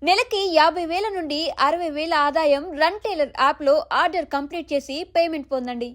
నెలకి 50,000 నుండి 60,000 ఆదాయం రన్ టైలర్ యాప్లో ఆర్డర్ కంప్లీట్ చేసి పేమెంట్ పొందండి.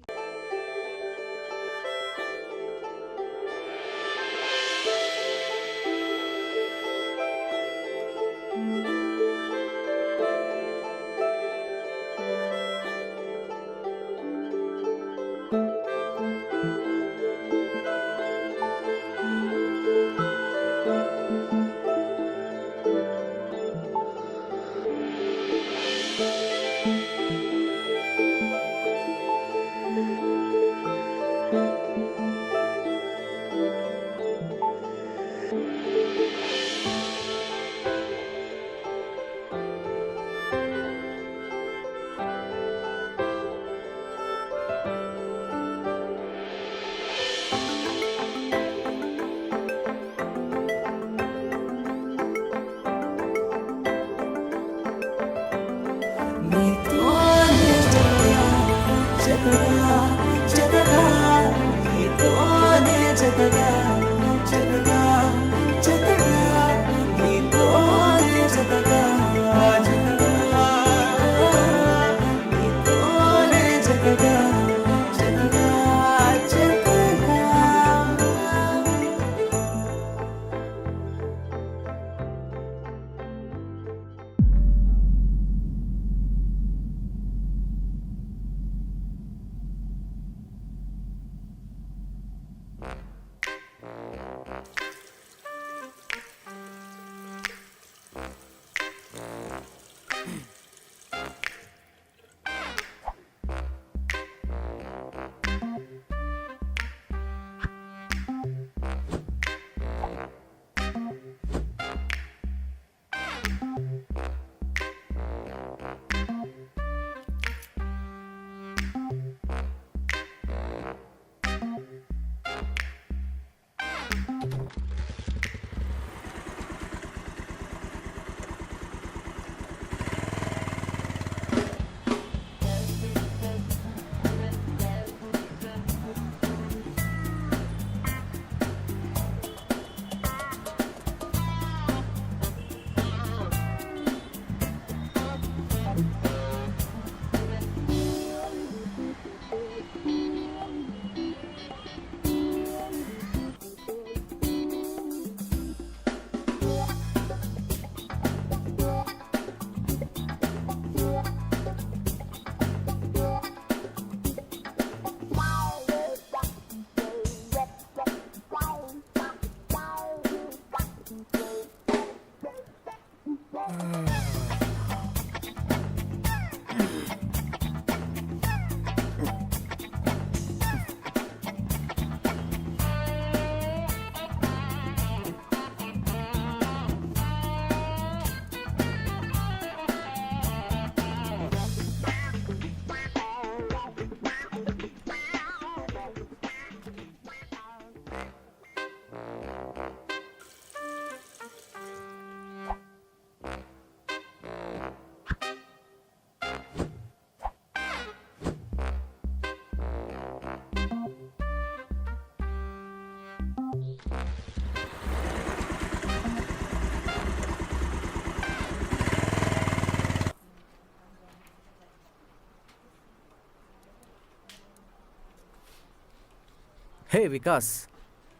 Hey Vikas,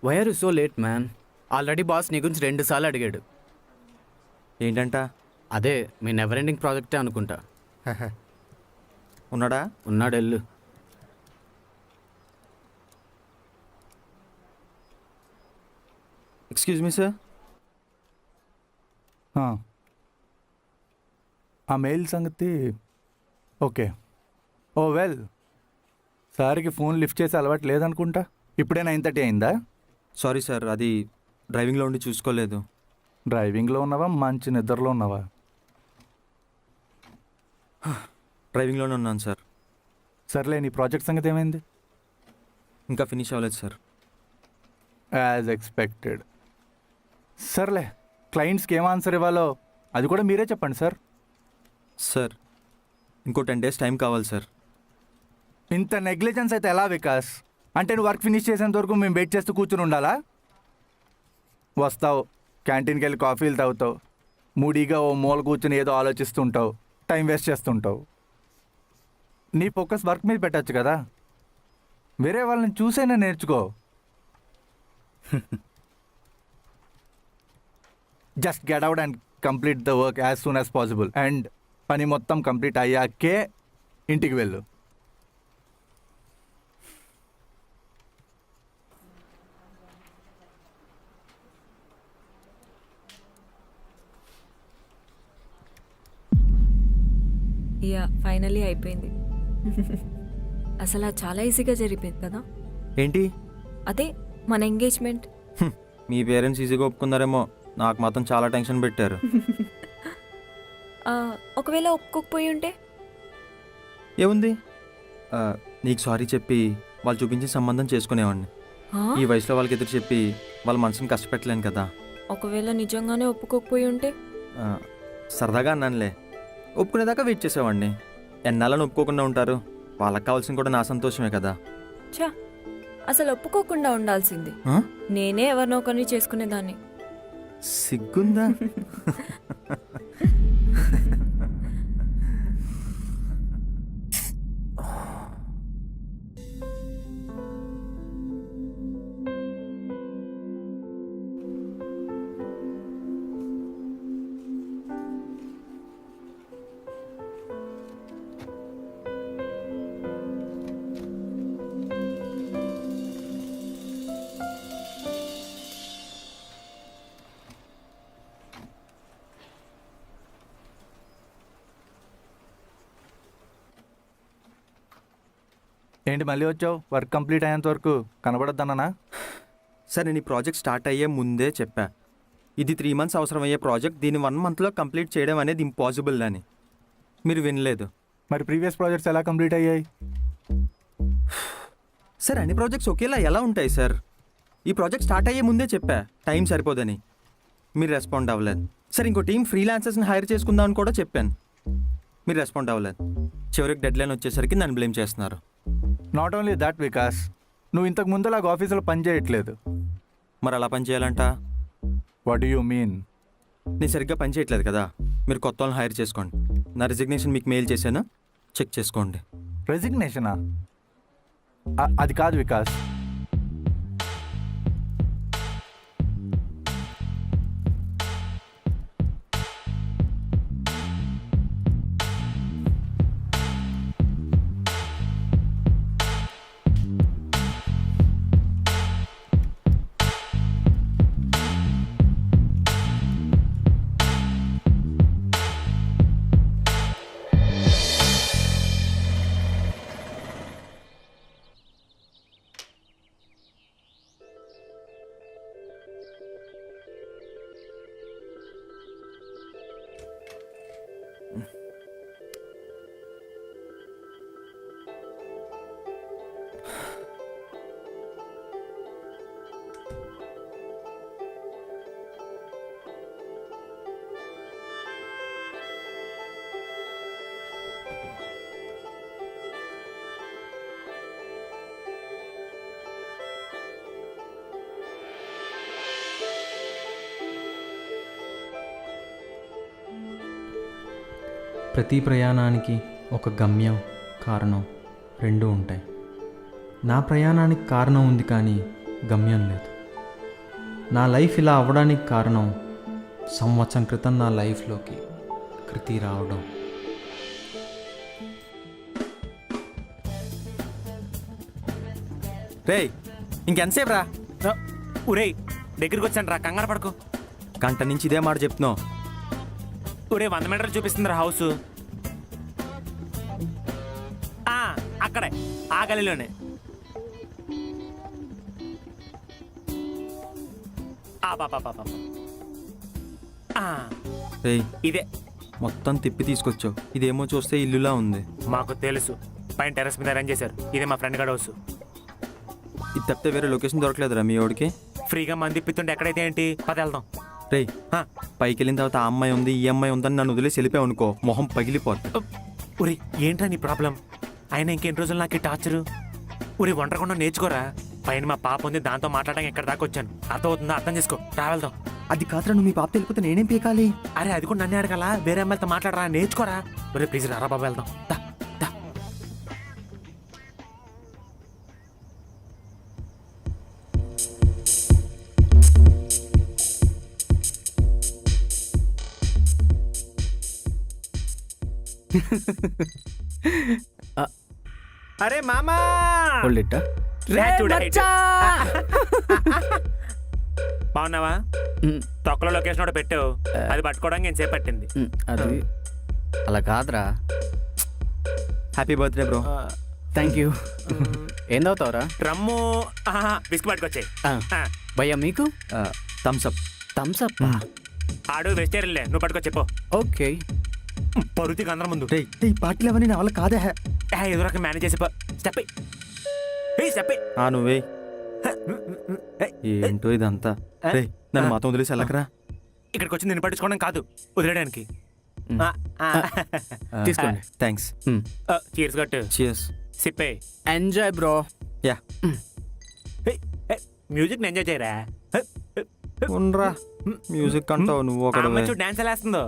why are you so late man? Already boss నీ గురించి 2 సార్లు అడిగాడు. ఏంటంట? అదే మీ నెవర్ ఎండింగ్ ప్రాజెక్టే అనుకుంటా. ఉన్నాడా? ఉన్నాడు, వెళ్ళు. Excuse me sir. ఆ మెయిల్ సంగతి ఓకే. ఓ వెల్, సార్కి ఫోన్ లిఫ్ట్ చేసే అలవాటు లేదనుకుంటా. ఇప్పుడే 9:30 అయిందా? సారీ సార్, అది డ్రైవింగ్లో ఉండి చూసుకోలేదు. డ్రైవింగ్లో ఉన్నావా, మంచి నిద్రలో ఉన్నావా? డ్రైవింగ్లోనే ఉన్నాను సార్. సర్లే, నీ ప్రాజెక్ట్ సంగతి ఏమైంది? ఇంకా ఫినిష్ అవ్వలేదు సార్. As expected. సర్లే, క్లయింట్స్కి ఏం ఆన్సర్ ఇవ్వాలో అది కూడా మీరే చెప్పండి సార్. సార్, ఇంకో 10 days టైం కావాలి సార్. ఇంత నెగ్లిజెన్స్ అయితే ఎలా వికాస్? అంటే నువ్వు వర్క్ ఫినిష్ చేసేంత వరకు మేము వెయిట్ చేస్తూ కూర్చుని ఉండాలా? వస్తావు, క్యాంటీన్కి వెళ్ళి కాఫీలు తాగుతావు, మూడీగా ఓ మూల కూర్చొని ఏదో ఆలోచిస్తుంటావు, టైం వేస్ట్ చేస్తుంటావు. నీ ఫోకస్ వర్క్ మీద పెట్టచ్చు కదా. వేరే వాళ్ళని చూసైనా నేర్చుకో. Just get out and complete the work as soon as possible. And పని మొత్తం కంప్లీట్ అయ్యాకే ఇంటికి వెళ్ళు. యా ఫైనలీ అయిపోయింది. అసలు అది చాలా ఈజీగా జరిగిపోయింది కదా. ఏంటి? అదే మన ఎంగేజ్మెంట్. మీ పేరెంట్స్ ఈజీగా ఒప్పుకున్నారేమో, నాకు మాత్రం చాలా టెన్షన్ పెట్టారు. ఒకవేళ ఒప్పుకోకపోయి ఉంటే ఏముంది, నీకు సారీ చెప్పి వాళ్ళు చూపించిన సంబంధం చేసుకునేవాడిని. ఈ వయసులో వాళ్ళకి ఎదురు చెప్పి వాళ్ళ మనసుని కష్టపెట్టలేను కదా. ఒకవేళ నిజంగానే ఒప్పుకోకపోయి ఉంటే సరదాగా అన్నానులే, ఒప్పుకునేదాకా వెయిట్ చేసేవాడిని. ఎన్నాళ్ళని ఒప్పుకోకుండా ఉంటారు, వాళ్ళకి కావాల్సింది కూడా నా సంతోషమే కదా. చా అసలు ఒప్పుకోకుండా ఉండాల్సింది. నేనే ఎవరినో ఒకరిని చేసుకునేదాన్ని. సిగ్గుందా? ఏంటి మళ్ళీ వచ్చావు? వర్క్ కంప్లీట్ అయ్యేంత వరకు కనబడద్దన్నానా? సరే, నేను ఈ ప్రాజెక్ట్ స్టార్ట్ అయ్యే ముందే చెప్పా, ఇది 3 months అవసరం అయ్యే ప్రాజెక్ట్, దీన్ని 1 monthలో కంప్లీట్ చేయడం అనేది ఇంపాసిబుల్ అని. మీరు వినలేదు. మరి ప్రీవియస్ ప్రాజెక్ట్స్ ఎలా కంప్లీట్ అయ్యాయి? సార్, అన్ని ప్రాజెక్ట్స్ ఒకేలా ఎలా ఉంటాయి సార్? ఈ ప్రాజెక్ట్ స్టార్ట్ అయ్యే ముందే చెప్పా టైం సరిపోదని. మీరు రెస్పాండ్ అవ్వలేదు. సార్, ఇంకో టీం ఫ్రీలాన్సర్స్ని హైర్ చేసుకుందామని కూడా చెప్పాను, మీరు రెస్పాండ్ అవ్వలేదు. చివరికి డెడ్ లైన్ వచ్చేసరికి నన్ను బ్లేమ్ చేస్తున్నారు. నాట్ ఓన్లీ దట్ వికాస్, నువ్వు ఇంతకు ముందులాగా ఆఫీసులో పని చేయట్లేదు. మరి అలా పని చేయాలంట? What do you mean? నేను సరిగ్గా పని చేయట్లేదు కదా, మీరు కొత్త వాళ్ళని హైర్ చేసుకోండి. నా రిజిగ్నేషన్ మీకు మెయిల్ చేశాను, చెక్ చేసుకోండి. రెసిగ్నేషనా? అది కాదు వికాస్. ప్రతి ప్రయాణానికి ఒక గమ్యం, కారణం రెండూ ఉంటాయి. నా ప్రయాణానికి కారణం ఉంది కానీ గమ్యం లేదు. నా లైఫ్ ఇలా అవ్వడానికి కారణం సంవత్సరం క్రితం నా లైఫ్లోకి కృతి రావడం. రేయ్, ఇంకెంతసేపు రా? ఒరే దగ్గరికి వచ్చాను రా, కంగారు పడుకో. గంట నుంచి ఇదే మాట చెప్తున్నావు. ఒరే 100 మీటర్లు చూపిస్తుంది రా హౌస్. అక్కడే ఆ గలిలోనే. రేయ్, ఇదే మొత్తం తిప్పి తీసుకొచ్చావు. ఇదేమో చూస్తే ఇల్లులా ఉంది. మాకు తెలుసు, పైన టెర్రస్ మీద అరేంజ్ చేశారు. ఇదే మా ఫ్రెండ్ గడ హౌస్. ఇది తప్పితే వేరే లొకేషన్ దొరకలేదురా మీ వాడికి? ఫ్రీగా మంది ఇప్పిస్తుంటే ఎక్కడైతే ఏంటి, పద వెళ్దాం. రేయ్, పైకి వెళ్ళిన తర్వాత ఆ అమ్మాయి ఉంది ఈ అమ్మాయి ఉందని నన్ను వదిలేసి వెళ్ళిపోయావు అనుకో, మొహం పగిలిపోద్ది. ఒరే ఏంట్రా నీ ప్రాబ్లం? అయినా ఇంకెన్ని రోజులు నాకు టార్చరు. ఒరే ఒంటరికుండా నేర్చుకోరా. పైన మా పాప ఉంది, దాంతో మాట్లాడడానికి ఎక్కడ దాకా వచ్చాను. అర్థమవుతుందా? అర్థం చేసుకో, రావెళ్దాం. అది కాదురా, నువ్వు మీ పాప వెళ్ళిపోతే నేనేం పీకాలి? అరే అది కూడా నన్నే అడగాల, వేరే అమ్మాయిలతో మాట్లాడరా, నేర్చుకోరా. ఒరే ప్లీజ్ రా బాబా, వెళ్దాం దా, దా. అరే మామా, హోల్డ్ ఇట్. రా చూడు, height. బాగున్నావా? తొక్కలో లొకేషన్ కూడా పెట్టావు, అది పట్టుకోవడానికి ఎంతసేపు పట్టింది. అది అలా కాదురా. Happy birthday bro. Thank you. ఏం తాగుతావురా? రమ్ము బిస్కెట్ పట్టుకొచ్చాయి. భయ్యా మీకు? Thums Up. Thums Up. ఆడు వెజిటేరియన్లే, నువ్వు పట్టుకొచ్చి చెప్పు. ఓకే. పరుతికి అందరం ముందు రే ఈ పార్టీలు అవన్నీ నా వల్ల కాదే. ఏదో రకం మేనేజ్ చేసి స్టెప్ స్టెప్. నువ్వే ఏంటో ఇదంతా. రే నన్ను మాతో వదిలేసి వెళ్ళకరా. ఇక్కడికి వచ్చి నిన్ను పట్టించుకోవడం కాదు, వదిలేయడానికి. తీసుకోండి. థ్యాంక్స్. చీర్స్ కట్టు, చియర్స్. సిప్పే. Enjoy bro. Ya music enjoy చేయరా. ఉండరా, మ్యూజిక్ అంటావు నువ్వు ఒకడు. డాన్స్ ఎలా వేస్తుందో.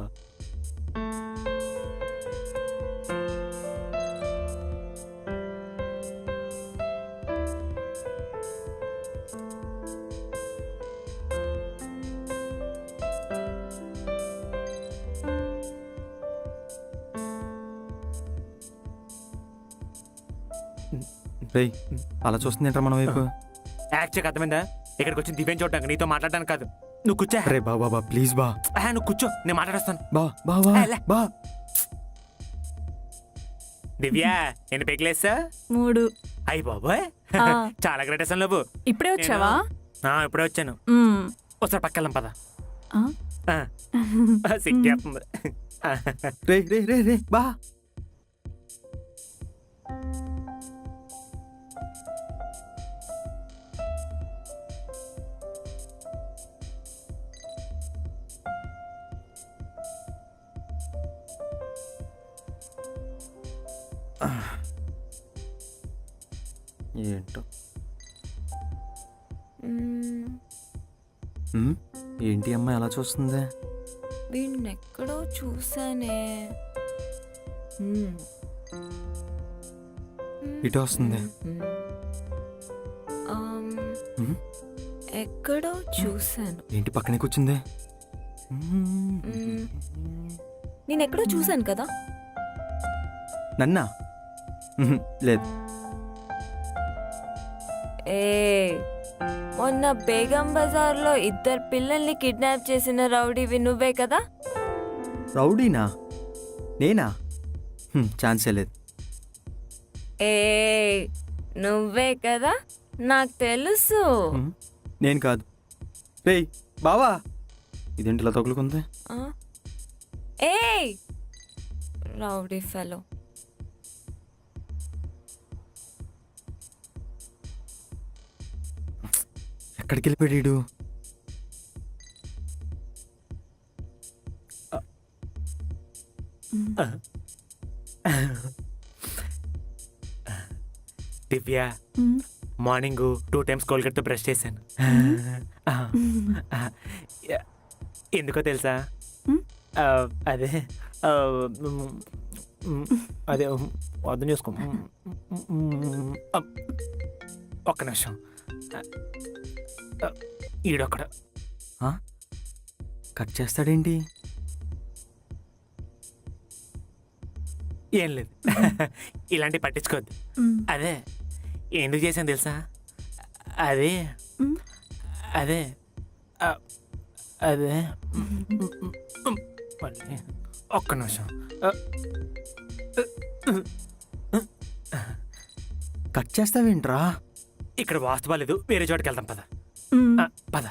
రేయ్ అలా చూస్తుంది ఏంట్రా మన వైపు? యాక్చువల్గా అర్థమైందా? ఇక్కడికి వచ్చి దివ్యం చూడటానికి, నీతో మాట్లాడడానికి కాదు. నువ్వు కూర్చో. రే బా ప్లీజ్ బా. నువ్వు కూర్చో, నేను మాట్లాడేస్తాను. బా. దివ్య నేను పెగిలేసా 3. అయ్యి బాబోయ్, ఆ. చాలా గ్రేట్ అసలు నువ్వు. ఇప్పుడే వచ్చావా? ఇప్పుడే వచ్చాను. మ్మ్. ఒకసారి పక్కెళ్ళం పద. ఆ? సిగ్గేస్తుంది. రే రే రే రే బా. ఏంటో ఏంటి అమ్మాయి అలా చూస్తుంది? వీడిని ఎక్కడో చూసానే. ఇటు వస్తుంది. ఎక్కడో చూసాను. ఏంటి పక్కనే కూర్చుంది? నేను ఎక్కడో చూసాను కదా. నన్నా? లేదు. మొన్న బేగం బజార్లో 2 పిల్లల్ని కిడ్నాప్ చేసిన రౌడీవి నువ్వే కదా? రౌడీనా? నేనా? ఛాన్సే లేదు. నువ్వే కదా, నాకు తెలుసు. నేను కాదు. రేయ్ బావా, ఇదేంటి ఇలా తగులుకుంది? Rowdy fellow. ఎక్కడికి వెళ్ళిపోయాడు? దివ్య మార్నింగ్ 2 times కోల్గేట్తో బ్రష్ చేశాను. ఎందుకో తెలుసా? అదే అదే అర్థం చేసుకో. ఒక్క నిమిషం. ఈడొక్కడ కట్ చేస్తాడేంటి? ఏం లేదు, ఇలాంటివి పట్టించుకోవద్దు. అదే ఎందుకు చేశాను తెలుసా? అదే అదే అదే మళ్ళీ ఒక్క నిమిషం. కట్ చేస్తావేంట్రా? ఇక్కడ వాస్తు బాలేదు, వేరే చోటుకి వెళ్దాం. పద పద.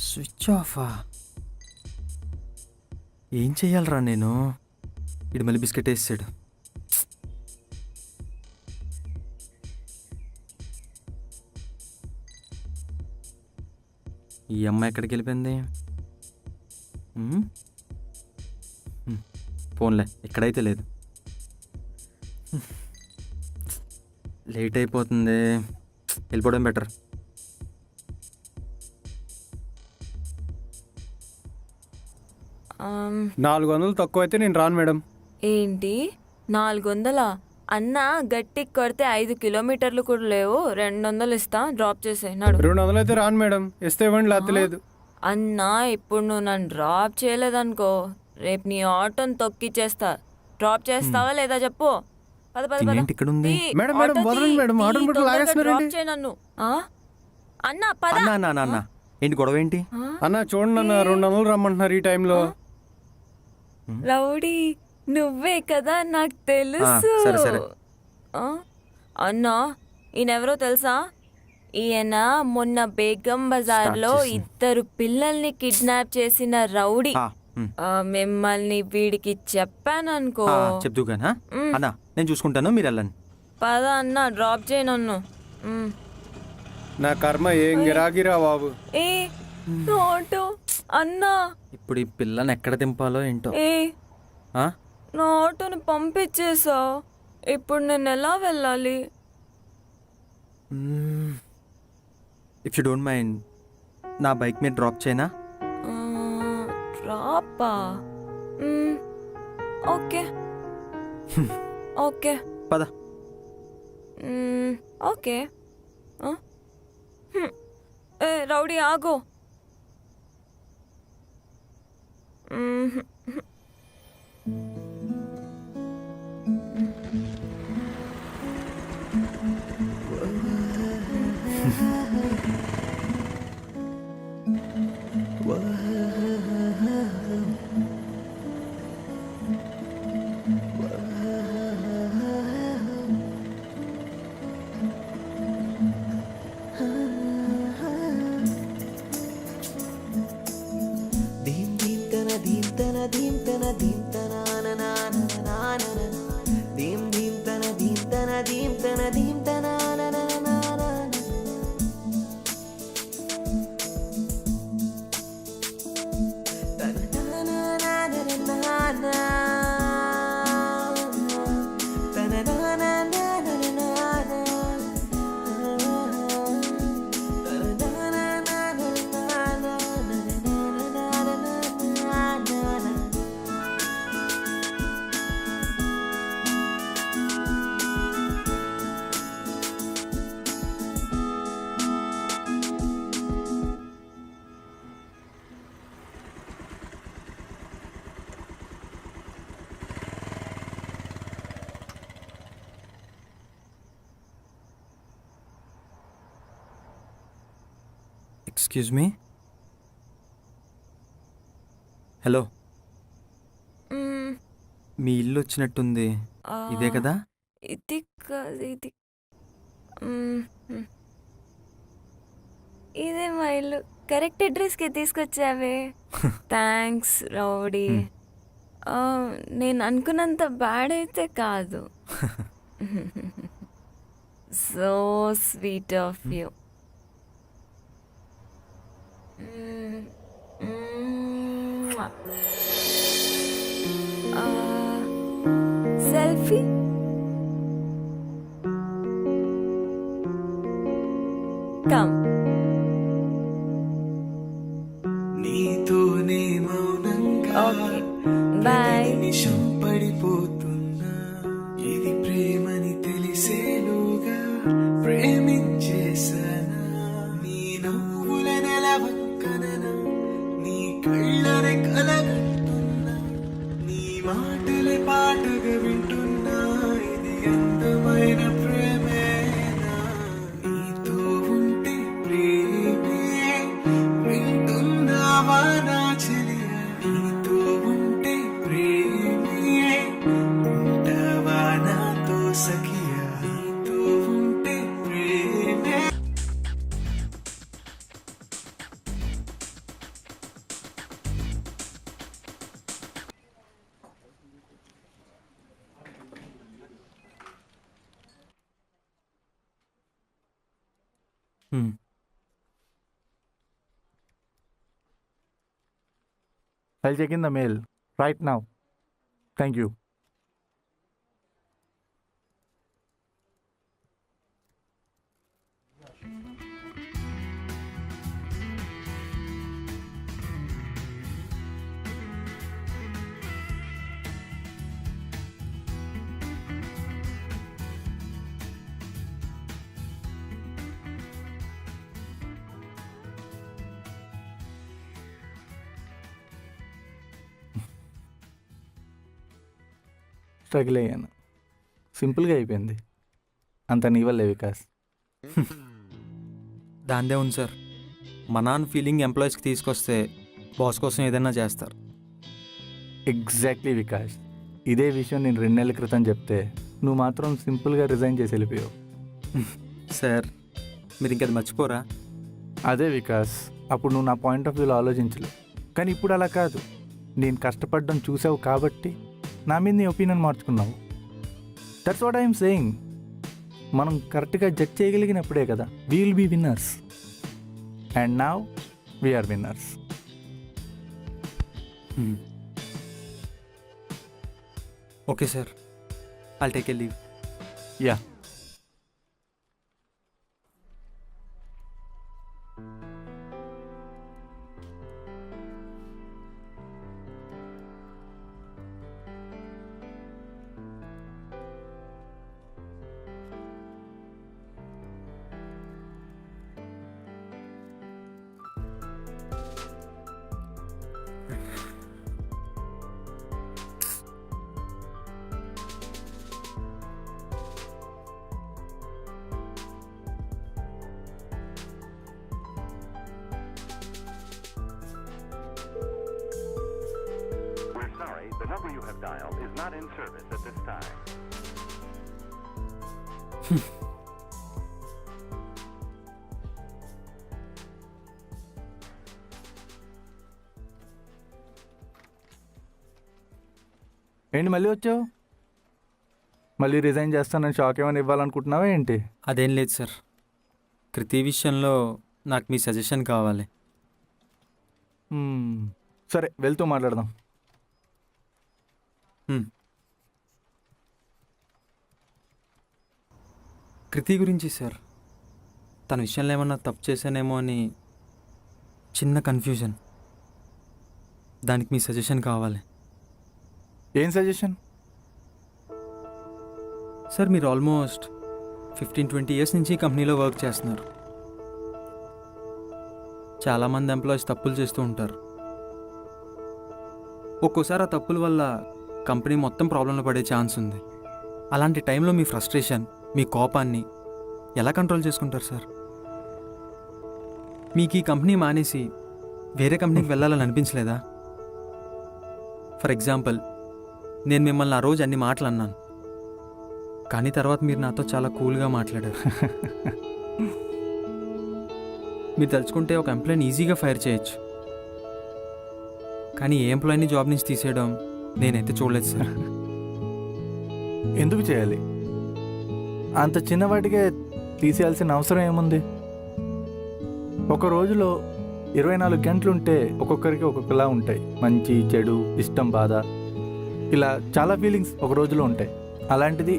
స్విచ్ ఆఫా? ఏం చెయ్యాలరా నేను? ఇడు మళ్ళీ బిస్కెట్ వేసాడు. ఈ అమ్మాయి ఎక్కడికి వెళ్ళిపోయింది? ఫోన్లే, ఎక్కడైతే లేదు. లేట్ అయిపోతుంది, వెళ్ళిపోవడం బెటర్. ఆమ్, 400 తక్కువ అయితే నేను రాను మేడం. ఏంటి 400? అన్న గట్టికి కొడితే 5 కిలోమీటర్లు కూడా లేవు. 200 ఇస్తా, డ్రాప్ చేసేనాడు. 200 అయితే రాను మేడం, ఇస్తే ఇవ్వండి లేకపోతే లేదు. అన్నా ఇప్పుడు నువ్వు నన్ను డ్రాప్ చేయలేదనుకో, రేపు నీ ఆటోని తొక్కిచ్చేస్తా. డ్రాప్ చేస్తావా లేదా చెప్పు. పద పద పద. తినేంటి ఇక్కడ ఉంది? తీ, మేడం, మేడం, ఆటో వదలండి తీ, మేడం, తీ, ఆటోని పట్టుకొని తొందరగా లాగేస్తున్నారండి. డ్రాప్ చేయి నన్ను. ఆ? అన్నా పద. అన్నా అన్నా అన్నా, అన్నా ఏంటి గొడవ ఏంటి? అన్న చూడండి అన్న, 200 రమ్మంటున్నారు ఈ టైంలో. రౌడీ నువ్వే కదా, నాకు తెలుసు. సరే, సరే. ఆ? అన్నా ఈయనెవరో తెలుసా? ఈయన మొన్న బేగం బజార్లో Start చేసింది. 2 పిల్లల్ని కిడ్నాప్ చేసిన రౌడీ. ఆ, ఉమ్. మిమ్మల్ని వీడికి చెప్పాననుకో. చెప్తూ కానీ అన్నా, నేను చూసుకుంటాను, మీరు వెళ్ళండి. పద అన్న, డ్రాప్ చేయి నన్ను. మ్. నా కర్మ ఏం గిరాగిరా బాబు. ఏ ఆటో అన్నా, ఇప్పుడు ఈ పిల్లని ఎక్కడ దింపాలో ఏంటో. ఏ ఆ? నా ఆటోని పంపించేసా, ఇప్పుడు నేను ఎలా వెళ్ళాలి? ఇఫ్ యూ డోంట్ మైండ్, నా బైక్ మీద డ్రాప్ చేయనా? డ్రాపా? ఓకే ఓకే పద. ఓకే. ఆ? ఏ రౌడీ ఆగో. Excuse me. హలో, మీ ఇల్లు వచ్చినట్టుంది, ఇదే కదా? ఇది కాదు, ఇది ఇదే మా ఇల్లు. కరెక్ట్ అడ్రస్కి తీసుకొచ్చావే. Thanks rowdy. నేను అనుకున్నంత బ్యాడ్ అయితే కాదు. So sweet of you. Selfie. Come. నీతోనే మౌనంగా ఓకే బాయ్. నిమిషం పడిపోతున్నా, ఇది ప్రేమని తెలిసేలోగా ప్రేమించేసానా. నీ నవ్వుల నెలవక్కననా, నీ కళ్ళని కలగంటున్నా, నీ మాటలే పాటగా వింటున్నా, ఇది అందమైన ప్రేమేనా. నీతో ఉంటే ప్రేమే వింటున్నావా నా చెలియా. నీతో ఉంటే ప్రేమే ఉంటావా నాతో సఖియా. నీతో ఉంటే ప్రేమే. I'll check in the mail right now. Thank you. Struggle అయ్యాను. సింపుల్గా అయిపోయింది. అంత నీ వల్లే వికాస్. దాందే ఉంది సార్. మా నాన్న ఫీలింగ్ ఎంప్లాయీస్కి తీసుకొస్తే బాస్ కోసం ఏదైనా చేస్తారు. ఎగ్జాక్ట్లీ వికాస్. ఇదే విషయం నేను 2 నెలల క్రితం చెప్తే నువ్వు మాత్రం సింపుల్గా రిజైన్ చేసి వెళ్ళిపోయావు. సార్ మీరు ఇంకది మర్చిపోరా? అదే వికాస్, అప్పుడు నువ్వు నా పాయింట్ ఆఫ్ వ్యూలో ఆలోచించలేవు. కానీ ఇప్పుడు అలా కాదు. నేను కష్టపడడం చూసావు కాబట్టి నా మీద నీ ఒపీనియన్ మార్చుకున్నావు. That's what I'm saying. మనం కరెక్ట్గా జడ్జ్ చేయగలిగినప్పుడే కదా we will be winners. And now we're winners. Okay sir, I'll take a leave. Ya. The number you have dialed is not in service at this time. ఏంటి మళ్ళీ వచ్చావు? మళ్ళీ resign చేస్తానని shock ఏమైనా ఇవ్వాలనుకుంటున్నావా ఏంటి? అదేం లేదు సార్. కృతి విషయంలో నాకు మీ సజెషన్ కావాలి. సరే, వెళ్తూ మాట్లాడదాం. కృతి గురించి సార్, తన విషయంలో ఏమన్నా తప్పు చేశానేమో అని చిన్న కన్ఫ్యూజన్. దానికి మీ సజెషన్ కావాలి. ఏం సజెషన్? సార్ మీరు ఆల్మోస్ట్ 15-20 ఇయర్స్ నుంచి ఈ కంపెనీలో వర్క్ చేస్తున్నారు. చాలామంది ఎంప్లాయీస్ తప్పులు చేస్తూ ఉంటారు. ఒక్కోసారి ఆ తప్పుల వల్ల కంపెనీ మొత్తం ప్రాబ్లంలో పడే ఛాన్స్ ఉంది. అలాంటి టైంలో మీ ఫ్రస్ట్రేషన్, మీ కోపాన్ని ఎలా కంట్రోల్ చేసుకుంటారు సార్? మీకు ఈ కంపెనీ మానేసి వేరే కంపెనీకి వెళ్ళాలని అనిపించలేదా? ఫర్ ఎగ్జాంపుల్, నేను మిమ్మల్ని ఆ రోజు అన్ని మాటలు అన్నాను, కానీ తర్వాత మీరు నాతో చాలా కూల్గా మాట్లాడారు. మీరు తలుచుకుంటే ఒక ఎంప్లాయీని ఈజీగా ఫైర్ చేయొచ్చు, కానీ ఏ ఎంప్లాయీని జాబ్ నుంచి తీసేయడం నేనైతే చూడలేదు సార్. ఎందుకు చేయాలి? అంత చిన్నవాటికే తీసేయాల్సిన అవసరం ఏముంది? ఒక రోజులో 24 గంటలుంటే ఒక్కొక్కరికి ఒక్కొక్కలా ఉంటాయి. మంచి, చెడు, ఇష్టం, బాధ, ఇలా చాలా ఫీలింగ్స్ ఒక రోజులో ఉంటాయి. అలాంటిది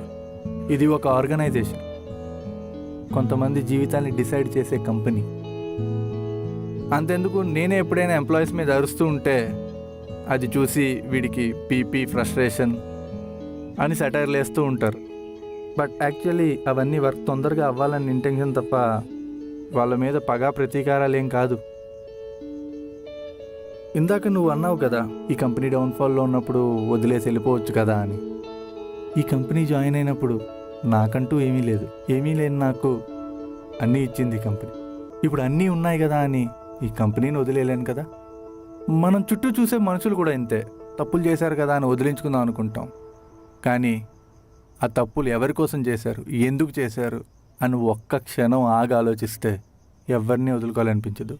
ఇది ఒక ఆర్గనైజేషన్, కొంతమంది జీవితాన్ని డిసైడ్ చేసే కంపెనీ. అంతెందుకు, నేనే ఎప్పుడైనా ఎంప్లాయీస్ మీద అరుస్తూ ఉంటే అది చూసి వీడికి పీపీ, ఫ్రస్ట్రేషన్ అని సెటైర్లు వేస్తూ ఉంటారు. బట్ యాక్చువల్లీ అవన్నీ వర్క్ తొందరగా అవ్వాలని ఇంటెన్షన్ తప్ప వాళ్ళ మీద పగా ప్రతీకారాలు ఏం కాదు. ఇందాక నువ్వు అన్నావు కదా, ఈ కంపెనీ డౌన్ఫాల్లో ఉన్నప్పుడు వదిలేసి వెళ్ళిపోవచ్చు కదా అని. ఈ కంపెనీ జాయిన్ అయినప్పుడు నాకంటూ ఏమీ లేదు. ఏమీ లేని నాకు అన్నీ ఇచ్చింది ఈ కంపెనీ. ఇప్పుడు అన్నీ ఉన్నాయి కదా అని ఈ కంపెనీని వదిలేయలేను కదా. మనం చుట్టూ చూసే మనుషులు కూడా ఇంతే. తప్పులు చేశారు కదా అని వదిలించుకుందాం అనుకుంటాం, కానీ ఆ తప్పులు ఎవరి కోసం చేశారు, ఎందుకు చేశారు అని ఒక్క క్షణం ఆగి ఆలోచిస్తే ఎవరిని వదులుకోవాలనిపించదు.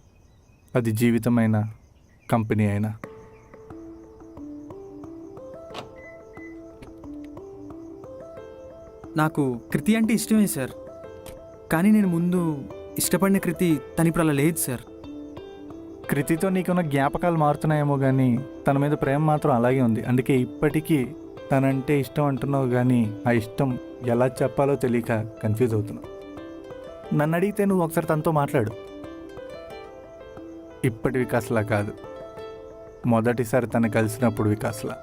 అది జీవితమైనా, కంపెనీ అయినా. నాకు కృతి అంటే ఇష్టమే సార్, కానీ నేను ముందు ఇష్టపడిన కృతి తను ఇప్పుడు అలా లేదు సార్. కృతితో నీకున్న జ్ఞాపకాలు మారుతున్నాయేమో కానీ తన మీద ప్రేమ మాత్రం అలాగే ఉంది. అందుకే ఇప్పటికీ తనంటే ఇష్టం అంటున్నావు, కానీ ఆ ఇష్టం ఎలా చెప్పాలో తెలియక కన్ఫ్యూజ్ అవుతున్నావు. నన్ను అడిగితే నువ్వు ఒకసారి తనతో మాట్లాడు. ఇప్పటి వికాస్లా కాదు, మొదటిసారి తను కలిసినప్పుడు వికాస్లా.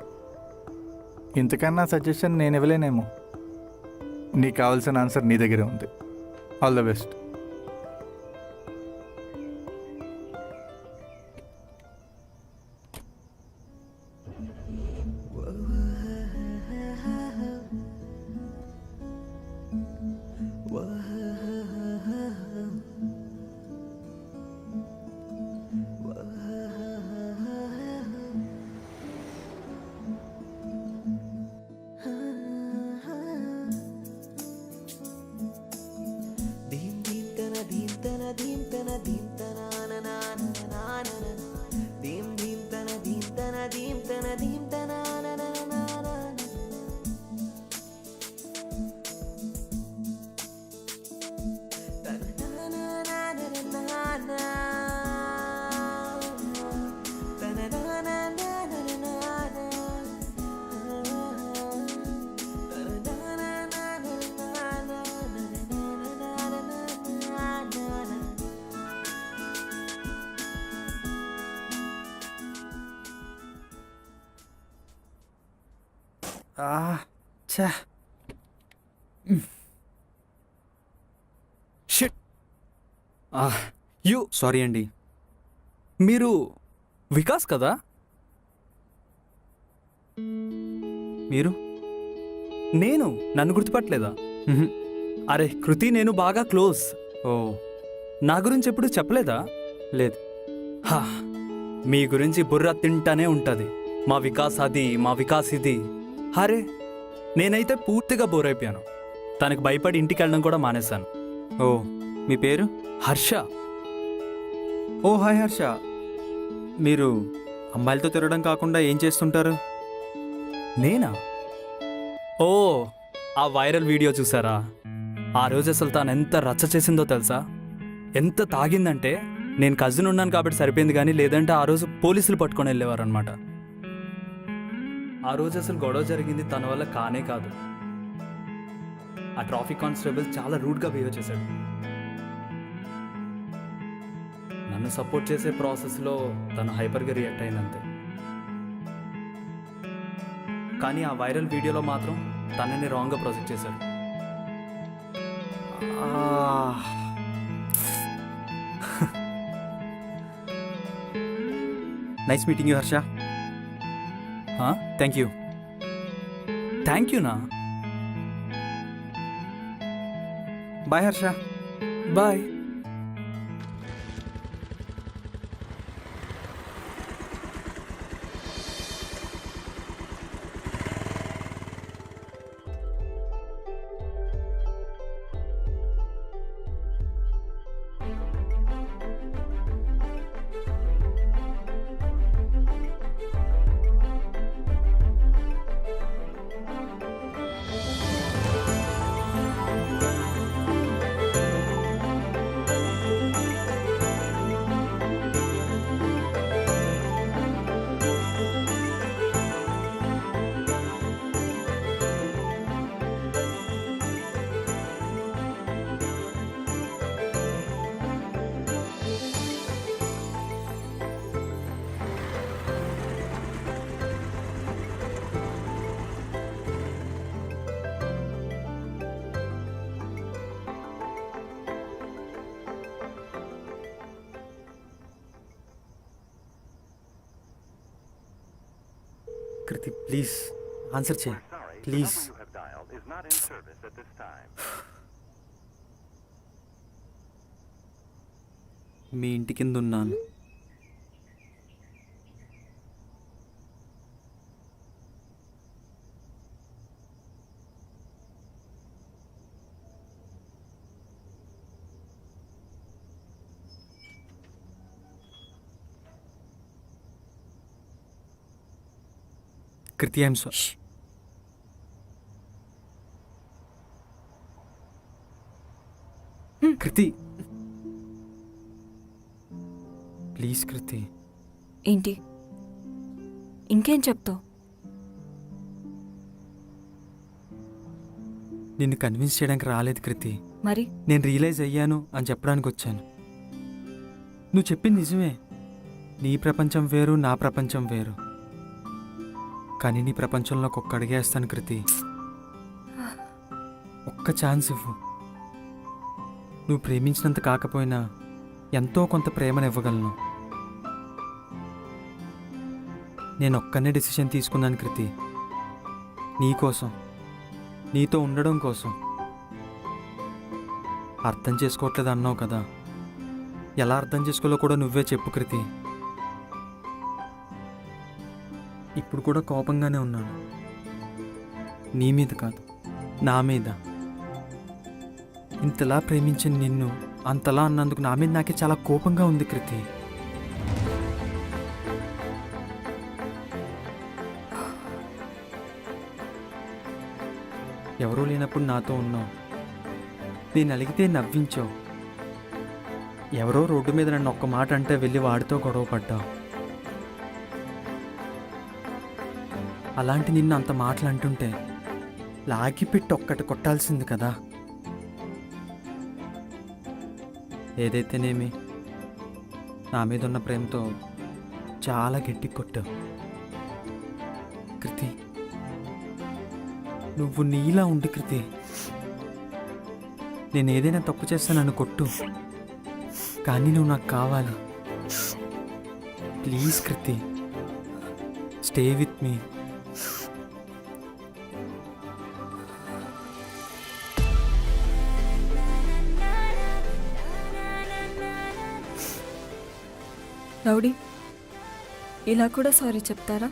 ఇంతకన్నా సజెషన్ నేను ఇవ్వలేనేమో. నీకు కావాల్సిన ఆన్సర్ నీ దగ్గరే ఉంది. All the best. ఛా. షిట్ యూ సారీ అండి. మీరు వికాస్ కదా? మీరు? నేను నన్ను గుర్తుపట్టలేదా? మ్హూ. అరే కృతి నేను బాగా క్లోజ్. ఓ నా గురించి ఎప్పుడు చెప్పలేదా? లేదు. హా, మీ గురించి బుర్ర తింటానే ఉంటుంది. మా వికాస్ అది, మా వికాస్ ఇది. అరే నేనైతే పూర్తిగా బోర్ అయిపోయాను. తనకు భయపడి ఇంటికి వెళ్ళడం కూడా మానేశాను. ఓ మీ పేరు? హర్ష. ఓ హాయ్ హర్ష. మీరు అమ్మాయిలతో తిరగడం కాకుండా ఏం చేస్తుంటారు? నేనా? ఓ ఆ వైరల్ వీడియో చూసారా? ఆ రోజు అసలు తాను ఎంత రచ్చ చేసిందో తెలుసా? ఎంత తాగిందంటే నేను కజిన్ ఉన్నాను కాబట్టి సరిపోయింది, కానీ లేదంటే ఆ రోజు పోలీసులు పట్టుకొని వెళ్ళేవారు అనమాట. ఆ రోజు అసలు గొడవ జరిగింది తన వల్ల కానే కాదు. ఆ ట్రాఫిక్ కానిస్టేబుల్ చాలా రూడ్గా బిహేవ్ చేశాడు. నన్ను సపోర్ట్ చేసే ప్రాసెస్లో తను హైపర్గా రియాక్ట్ అయిందంతే. కానీ ఆ వైరల్ వీడియోలో మాత్రం తనని రాంగ్గా ప్రొజెక్ట్ చేశాడు. Nice meeting you Harsha. Thank you. Thank యూనా? Bye Harsha. Bye. Kriti please answer చేయి We're sorry, the please. number you have dialed is not in service at this time. మీ ఇంటి కింద ఉన్నాను. కృతి ఐఎమ్ సో కృతి ప్లీజ్ కృతి. ఏంటి ఇంకేం చెప్తావు? నిన్ను కన్విన్స్ చేయడానికి రాలేదు కృతి. మరి నేను రియలైజ్ అయ్యాను అని చెప్పడానికి వచ్చాను. నువ్వు చెప్పింది నిజమే. నీ ప్రపంచం వేరు, నా ప్రపంచం వేరు. కానీ నీ ప్రపంచంలోకి ఒక్క అడిగేస్తాను కృతి. ఒక్క ఛాన్స్ ఇవ్వు. నువ్వు ప్రేమించినంత కాకపోయినా ఎంతో కొంత ప్రేమను ఇవ్వగలను. నేను ఒక్కనే డెసిషన్ తీసుకున్నాను కృతి. నీకోసం, నీతో ఉండడం కోసం. అర్థం చేసుకోవట్లేదు అన్నావు కదా, ఎలా అర్థం చేసుకోలో కూడా నువ్వే చెప్పు కృతి. ఇప్పుడు కూడా కోపంగానే ఉన్నాను. నీ మీద కాదు, నా మీద. ఇంతలా ప్రేమించిన నిన్ను అంతలా అన్నందుకు నా మీద నాకే చాలా కోపంగా ఉంది కృతి. ఎవరూ లేనప్పుడు నాతో ఉన్నావు. నేను అలిగితే నవ్వించావు. ఎవరో రోడ్డు మీద నన్ను ఒక్క మాట అంటే వెళ్ళి వాడితో గొడవ పడ్డావు. అలాంటి నిన్ను అంత మాటలు అంటుంటే లాగిపెట్టి ఒక్కటి కొట్టాల్సింది కదా. ఏదైతేనేమి నా మీద ఉన్న ప్రేమతో చాలా గట్టి కొట్టావు. కృతి, నువ్వు నీలా ఉండి కృతి. నేను ఏదైనా తప్పు చేస్తే నన్ను కొట్టు, కానీ నువ్వు నాకు కావాలి. Please Kriti, stay with me. Rowdy, ఇలా కూడా సారీ చెప్తారా?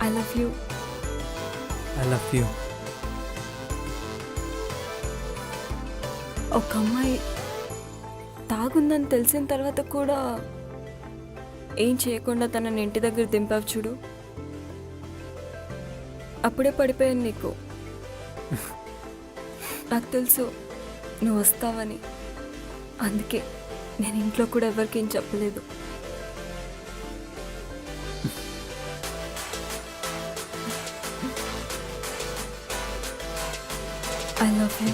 I love you. I love you. ఒక అమ్మాయి తాగుందని తెలిసిన తర్వాత కూడా ఏం చేయకుండా తనని ఇంటి దగ్గర దింపావు చూడు, అప్పుడే పడిపోయాను నీకు. నాకు తెలుసు నువ్వు వస్తావని, అందుకే నేను ఇంట్లో కూడా ఎవరికి ఏం చెప్పలేదు. I love you.